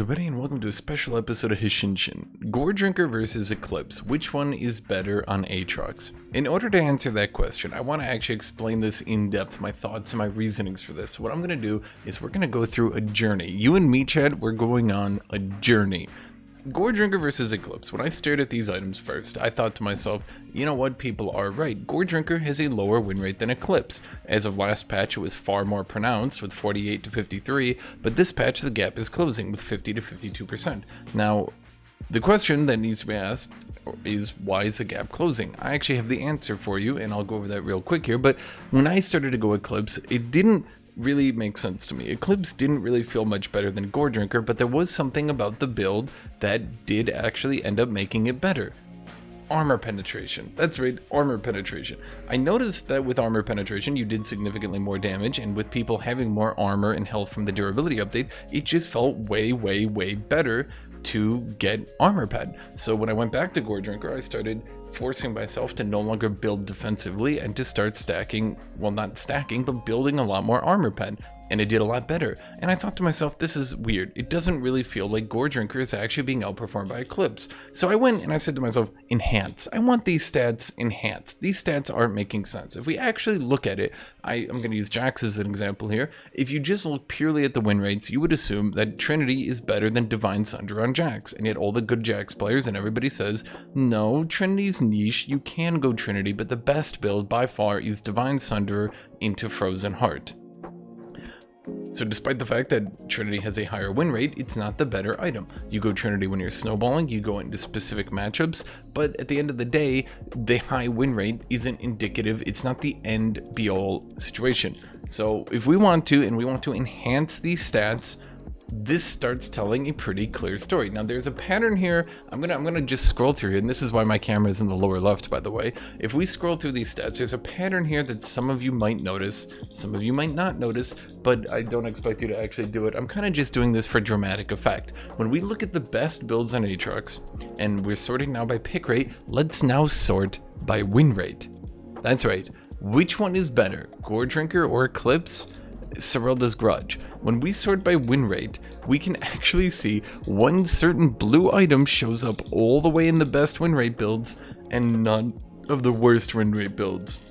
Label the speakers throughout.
Speaker 1: everybody, and welcome to a special episode of Hashinshin. Goredrinker versus Eclipse. Which one is better on Aatrox? In order to answer that question, I want to actually explain this in depth, my thoughts and my reasonings for this. So what I'm going to do is we're going to go through a journey. You and me, Chad, we're going on a journey. Goredrinker versus Eclipse. When I stared at these items first, I thought to myself, you know what, people are right. Goredrinker has a lower win rate than Eclipse. As of last patch, it was far more pronounced with 48 to 53, but this patch the gap is closing with 50 to 52%. Now, the question that needs to be asked is, why is the gap closing? I actually have the answer for you, and I'll go over that real quick here, but when I started to go Eclipse, it didn't really makes sense to me. Eclipse didn't really feel much better than Goredrinker, but there was something about the build that did actually end up making it better. Armor penetration. That's right, armor penetration. I noticed that with armor penetration, you did significantly more damage, and with people having more armor and health from the durability update, it just felt way better to get armor pen. So when I went back to Goredrinker, I started forcing myself to no longer build defensively and to start stacking, well, not stacking, but building a lot more armor pen. And it did a lot better. And I thought to myself, this is weird. It doesn't really feel like Goredrinker is actually being outperformed by Eclipse. So I went and I said to myself, enhance. I want these stats enhanced. These stats aren't making sense. If we actually look at it, I'm going to use Jax as an example here. If you just look purely at the win rates, you would assume that Trinity is better than Divine Sunder on Jax. And yet all the good Jax players and everybody says, no, Trinity's niche. You can go Trinity, but the best build by far is Divine Sunder into Frozen Heart. So despite the fact that Trinity has a higher win rate, it's not the better item. You go Trinity when you're snowballing, you go into specific matchups, but at the end of the day, the high win rate isn't indicative, it's not the end be all situation. So if we want to, and we want to enhance these stats, this starts telling a pretty clear story. Now there's a pattern here. I'm gonna just scroll through here, and this is why my camera is in the lower left, by the way. If we scroll through these stats, there's a pattern here that some of you might notice, some of you might not notice, but I don't expect you to actually do it. I'm kind of just doing this for dramatic effect. When we look at the best builds on Aatrox, and we're sorting now by pick rate, let's now sort by win rate. That's right. Which one is better, Goredrinker or Eclipse? Serylda's Grudge. When we sort by win rate, we can actually see one certain blue item shows up all the way in the best win rate builds and none of the worst win rate builds.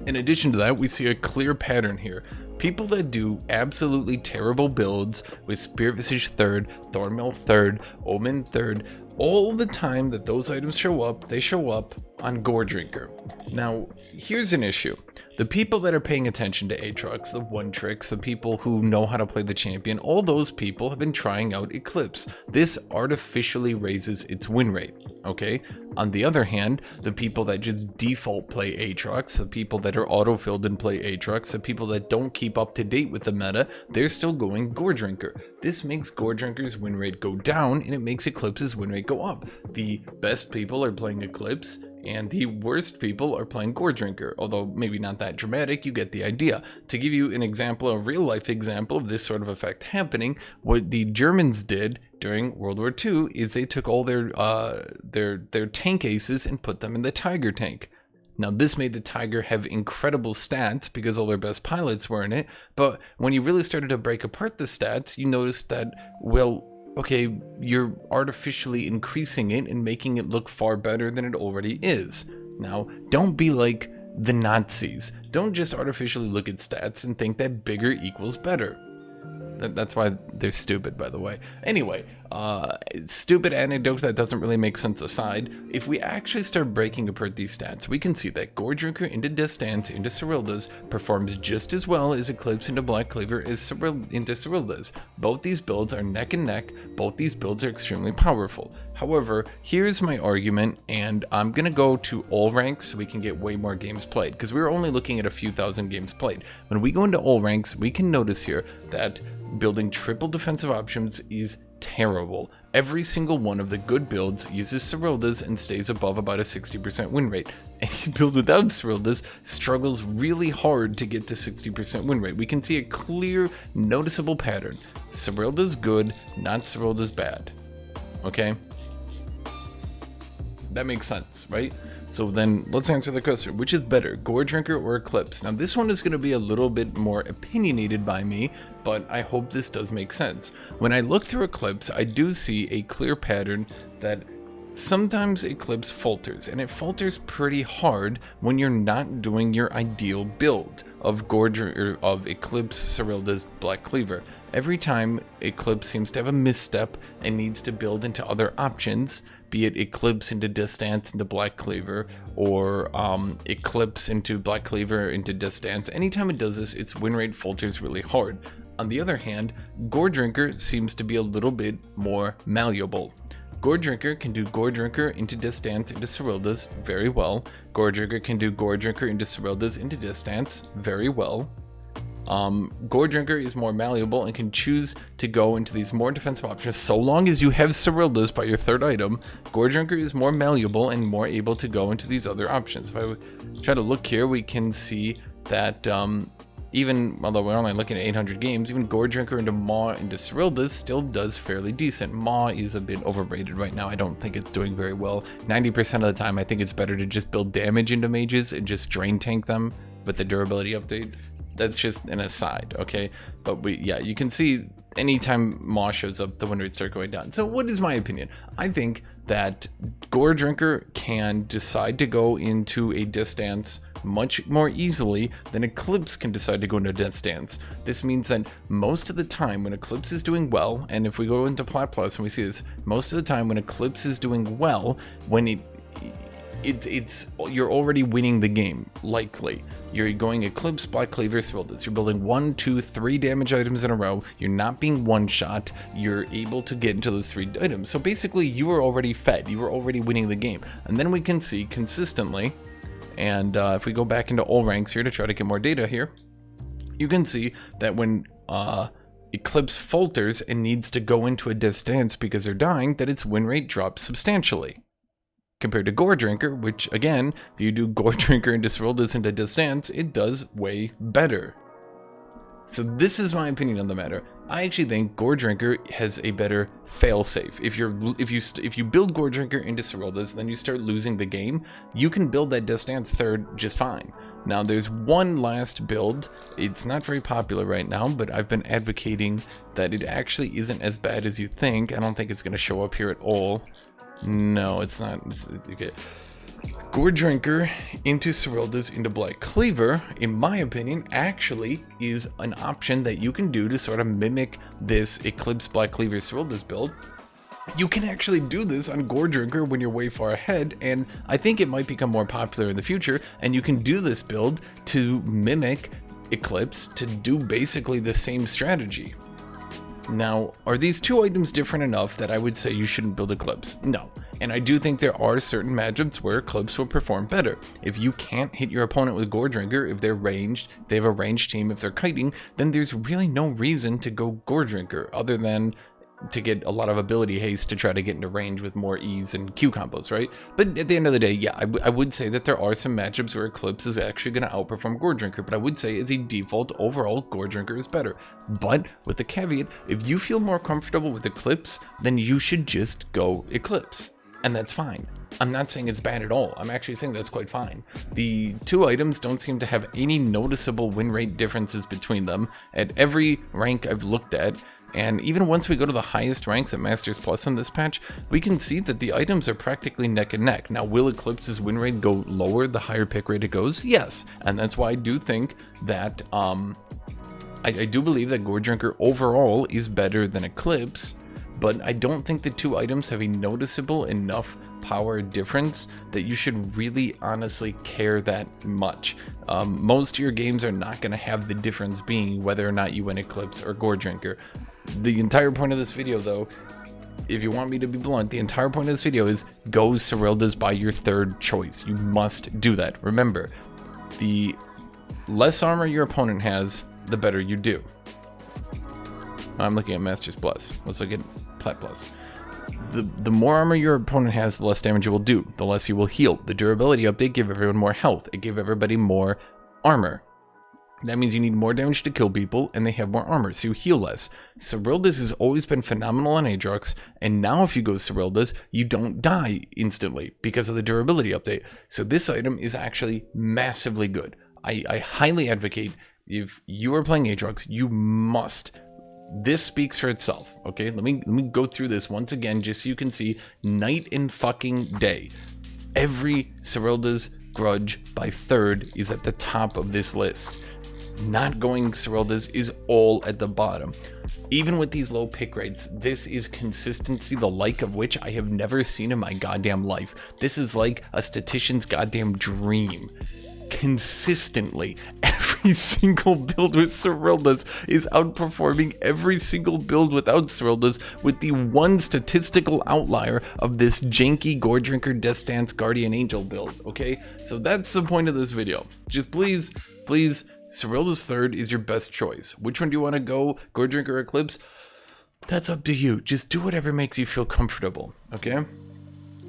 Speaker 1: In addition to that, we see a clear pattern here. People that do absolutely terrible builds with Spirit Visage 3rd, Thornmail 3rd, Omen 3rd, all the time that those items show up, they show up on Goredrinker. Now, here's an issue. The people that are paying attention to Aatrox, the one tricks, the people who know how to play the champion, all those people have been trying out Eclipse. This artificially raises its win rate, okay? On the other hand, the people that just default play Aatrox, the people that are autofilled and play Aatrox, the people that don't keep up to date with the meta, they're still going Goredrinker. This makes Goredrinker's win rate go down, and it makes Eclipse's win rate go up. The best people are playing Eclipse, and the worst people are playing Goredrinker, although maybe not that dramatic, you get the idea. To give you an example, a real life example of this sort of effect happening, what the Germans did during World War II is they took all their tank aces and put them in the Tiger tank. Now this made the Tiger have incredible stats because all their best pilots were in it, but when you really started to break apart the stats, you noticed that, well, okay, you're artificially increasing it and making it look far better than it already is. Now, don't be like the Nazis. Don't just artificially look at stats and think that bigger equals better. That's why they're stupid, by the way. Anyway, stupid anecdote that doesn't really make sense aside, if we actually start breaking apart these stats, we can see that Goredrinker into Distance into Serylda's performs just as well as Eclipse into Black Cleaver is into Serylda's. Both these builds are neck and neck, both these builds are extremely powerful. However, here's my argument, and I'm gonna go to all ranks so we can get way more games played, because we're only looking at a few thousand games played. When we go into all ranks, we can notice here that building triple defensive options is terrible. Every single one of the good builds uses Serylda's and stays above about a 60% win rate. Any build without Serylda's struggles really hard to get to 60% win rate. We can see a clear, noticeable pattern. Serylda's good, not Serylda's bad. Okay? That makes sense, right? So then let's answer the question. Which is better, Goredrinker or Eclipse? Now this one is going to be a little bit more opinionated by me, but I hope this does make sense. When I look through Eclipse, I do see a clear pattern that sometimes Eclipse falters, and it falters pretty hard when you're not doing your ideal build of Eclipse Serylda's Black Cleaver. Every time Eclipse seems to have a misstep and needs to build into other options, be it Eclipse into Distance into Black Cleaver, or Eclipse into Black Cleaver into Distance, anytime it does this, its win rate falters really hard. On the other hand, Goredrinker seems to be a little bit more malleable. Goredrinker can do Goredrinker into Distance into Serylda's very well. Goredrinker can do Goredrinker into Serylda's into Distance very well. Goredrinker is more malleable and can choose to go into these more defensive options so long as you have Serylda's by your third item. Goredrinker is more malleable and more able to go into these other options. If I try to look here, we can see that even, although we're only looking at 800 games, even Goredrinker into Maw into Serylda's still does fairly decent. Maw is a bit overrated right now. I don't think it's doing very well. 90% of the time, I think it's better to just build damage into mages and just drain tank them with the durability update. That's just an aside, okay? But yeah, you can see anytime Maw shows up, the win rates start going down. So what is my opinion? I think that Goredrinker can decide to go into a Distance much more easily than Eclipse can decide to go into Distance. This means that most of the time when Eclipse is doing well, and if we go into Plat Plus and we see this, most of the time when Eclipse is doing well, when you're already winning the game, likely. You're going Eclipse, Black Cleaver, Serylda's. You're building 1, 2, 3 damage items in a row. You're not being one-shot. You're able to get into those 3 items. So basically, you are already fed. You are already winning the game. And then we can see consistently, and if we go back into all ranks here to try to get more data here, you can see that when Eclipse falters and needs to go into a Distance because they're dying, that its win rate drops substantially. Compared to Goredrinker, which again, if you do Goredrinker into Serylda's into Distance, it does way better. So this is my opinion on the matter. I actually think Goredrinker has a better failsafe. If you build Goredrinker into Serylda's, then you start losing the game, you can build that Distance third just fine. Now there's one last build. It's not very popular right now, but I've been advocating that it actually isn't as bad as you think. I don't think it's going to show up here at all. No, it's not. Okay. Goredrinker into Serylda's into Black Cleaver, in my opinion, actually is an option that you can do to sort of mimic this Eclipse Black Cleaver Serylda's build. You can actually do this on Goredrinker when you're way far ahead, and I think it might become more popular in the future, and you can do this build to mimic Eclipse to do basically the same strategy. Now, are these 2 items different enough that I would say you shouldn't build Eclipse? No. And I do think there are certain matchups where Eclipse will perform better. If you can't hit your opponent with Goredrinker, if they're ranged, if they have a ranged team, if they're kiting, then there's really no reason to go Goredrinker other than to get a lot of ability haste to try to get into range with more ease and Q combos, right? But at the end of the day, yeah, I would say that there are some matchups where Eclipse is actually going to outperform Goredrinker, but I would say as a default, overall, Goredrinker is better. But with the caveat, if you feel more comfortable with Eclipse, then you should just go Eclipse, and that's fine. I'm not saying it's bad at all. I'm actually saying that's quite fine. The 2 items don't seem to have any noticeable win rate differences between them at every rank I've looked at. And even once we go to the highest ranks at Masters Plus in this patch, we can see that the items are practically neck and neck. Now, will Eclipse's win rate go lower the higher pick rate it goes? Yes. And that's why I do think that, I do believe that Goredrinker overall is better than Eclipse, but I don't think the 2 items have a noticeable enough power difference that you should really honestly care that much. Most of your games are not going to have the difference being whether or not you win Eclipse or Goredrinker. The entire point of this video, though, if you want me to be blunt, the entire point of this video is go Serylda's by your third choice. You must do that. Remember, the less armor your opponent has, the better you do. I'm looking at Masters Plus. Let's look at Plat Plus. The more armor your opponent has, the less damage you will do, the less you will heal. The durability update gave everyone more health. It gave everybody more armor. That means you need more damage to kill people, and they have more armor, so you heal less. Serylda's has always been phenomenal on Aatrox, and now if you go Serylda's, you don't die instantly because of the durability update. So this item is actually massively good. I highly advocate, if you are playing Aatrox, you must. This speaks for itself, okay? Let me go through this once again, just so you can see night and fucking day. Every Serylda's Grudge by third is at the top of this list. Not going Serylda's is all at the bottom. Even with these low pick rates, this is consistency, the like of which I have never seen in my goddamn life. This is like a statistician's goddamn dream. Consistently, every single build with Serylda's is outperforming every single build without Serylda's, with the one statistical outlier of this janky Goredrinker Death Stance Guardian Angel build, okay? So that's the point of this video. Just please, Serylda's third is your best choice. Which one do you want to go, Goredrinker or Eclipse? That's up to you. Just do whatever makes you feel comfortable, okay?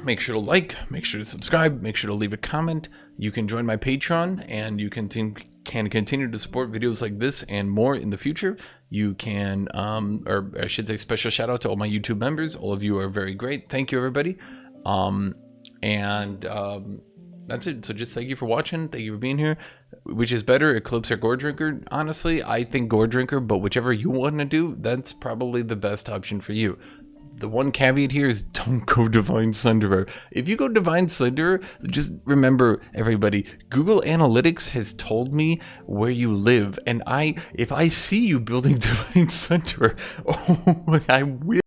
Speaker 1: Make sure to like, make sure to subscribe, make sure to leave a comment. You can join my Patreon, and you can continue to support videos like this and more in the future. You can, or I should say, special shout out to all my YouTube members. All of you are very great. Thank you, everybody. That's it. So just thank you for watching. Thank you for being here. Which is better, Eclipse or Goredrinker? Honestly, I think Goredrinker, but whichever you want to do, that's probably the best option for you. The one caveat here is don't go Divine Slenderer. If you go Divine Slenderer, just remember, everybody, Google Analytics has told me where you live, and if I see you building Divine Slenderer, oh, I will.